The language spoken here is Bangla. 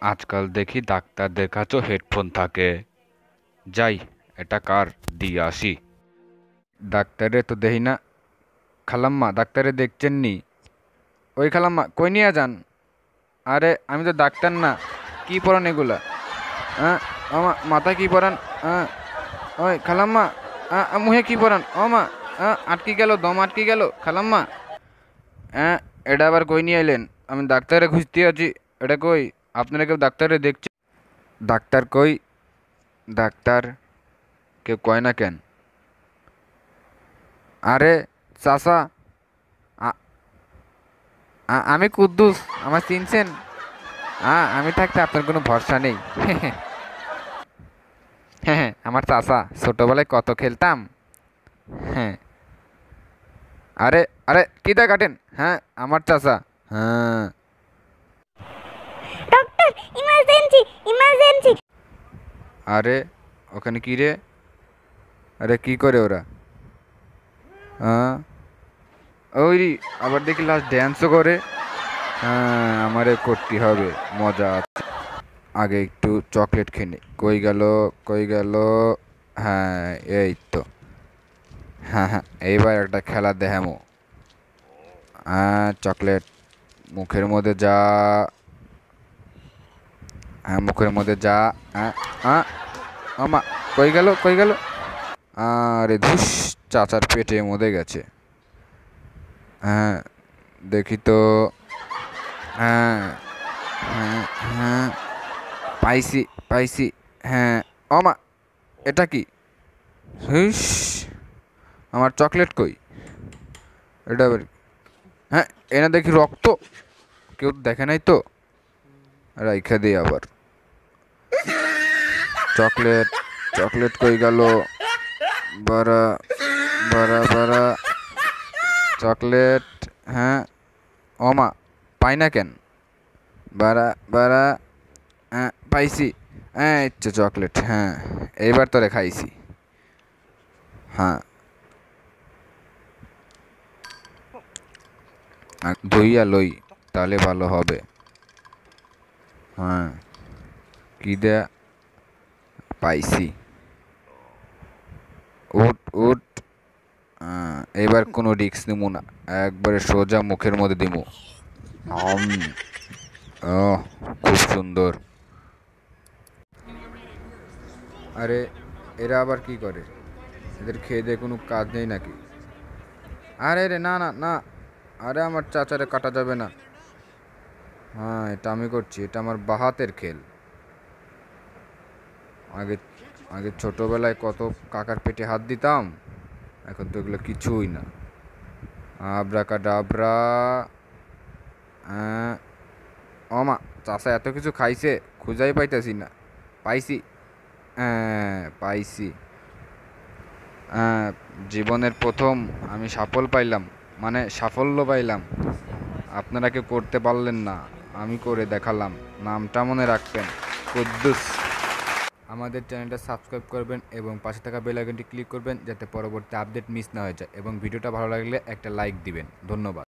আজকাল দেখি ডাক্তারদের কাছেও হেডফোন থাকে। যাই, এটা কার, দিয়ে আসি। ডাক্তারে তো দেখি না। খালাম্মা, ডাক্তারে দেখছেন নি? ওই খালাম্মা, কই নিয়ে যান? আরে আমি তো ডাক্তার না। কি পরান এগুলা? হ্যাঁ, আমা মাথায় কি পরান? হ্যাঁ, ওই খালাম্মা, মুহে কি পরান? ও মা, আটকে গেল, দম আটকে গেল খালাম্মা। হ্যাঁ, এটা আবার কই নিয়ে এলেন? আমি ডাক্তারে খুঁজতে আছি। এটা কই? আপনারা কেউ ডাক্তারে দেখছে? ডাক্তার কই? ডাক্তার কেউ কয় না কেন? আরে চাচা, আমি কুদ্দুস, আমার চিনছেন? আমি থাকতে আপনার কোনো ভরসা নেই। হ্যাঁ হ্যাঁ, আমার চাচা, ছোটবেলায় কত খেলতাম। হ্যাঁ। আরে আরে কিদা কাটেন? হ্যাঁ, আমার চাচা। হ্যাঁ। Doctor, emergency, emergency. আরে ওখানে কি রে? আরে কি করে ওরা? হ্যাঁ, ওই আবার দেখি লাস্ট ড্যান্সও করে। হ্যাঁ, আমারে করতে হবে, মজা আছে। আগে একটু চকলেট খেয়ে নি। কই গেল? কই গেল? হ্যাঁ, এই তো। হ্যাঁ হ্যাঁ, এইবার একটা খেলা দেখামো। হ্যাঁ, চকলেট মুখের মধ্যে যা। হ্যাঁ, মুখের মধ্যে যা। হ্যাঁ। হ্যাঁ, আমা, কই গেল? কই গেল? আরে ধুস, চাচার পেটের মধ্যে গেছে। হ্যাঁ, দেখি তো। হ্যাঁ হ্যাঁ হ্যাঁ, পাইছি পাইছি। হ্যাঁ, ওমা, এটা কি? হুস, আমার চকলেট কই? এটা আবার? হ্যাঁ, এনে দেখি রক্ত। কেউ দেখে নাই তো? রাইখা দিই আবার। চকলেট, চকলেট কই গেল? বারা, বারা বারা, চকলেট। হ্যাঁ, ওমা, পাই না কেন? বারা বারা। হ্যাঁ, পাইছি। হ্যাঁ, ইচ্ছে চকলেট। হ্যাঁ, এইবার তোরে খাইছি। হ্যাঁ, ধুইয়া লই, তাহলে ভালো হবে। হ্যাঁ, কি দেয়া? পাইছি। উঠ উঠ। এবার কোনো রিস্ক নিমু না, একবারে সোজা মুখের মধ্যে দিমু। আম, ও, খুব সুন্দর। আরে এরা আবার কি করে? এদের খেয়ে দিয়ে কোনো কাজ নেই নাকি? আরে রে, না না না। আরে আমার চাচারে কাটা যাবে না। হ্যাঁ, এটা আমি করছি, এটা আমার বাহাতের খেল। আগে আগে ছোটবেলায় কত কাকার পেটে হাত দিতাম, এখন তো এগুলো কিছুই না। আবরা কাডাবরা। অমা, চাষা এত কিছু খাইছে, খুঁজাই পাইতেছি না। পাইছি। পাইছি। জীবনের প্রথম আমি সাফল্য পাইলাম। আপনারা কেউ করতে পারলেন না, আমি করে দেখালাম। নামটা মনে রাখবেন, কুদ্দুস। আমাদের চ্যানেলটা সাবস্ক্রাইব করবেন এবং পাশে থাকা বেল আইকনটি ক্লিক করবেন, যাতে পরবর্তী আপডেট মিস না হয়ে যায়, এবং ভিডিওটা ভালো লাগলে একটা লাইক দিবেন। ধন্যবাদ।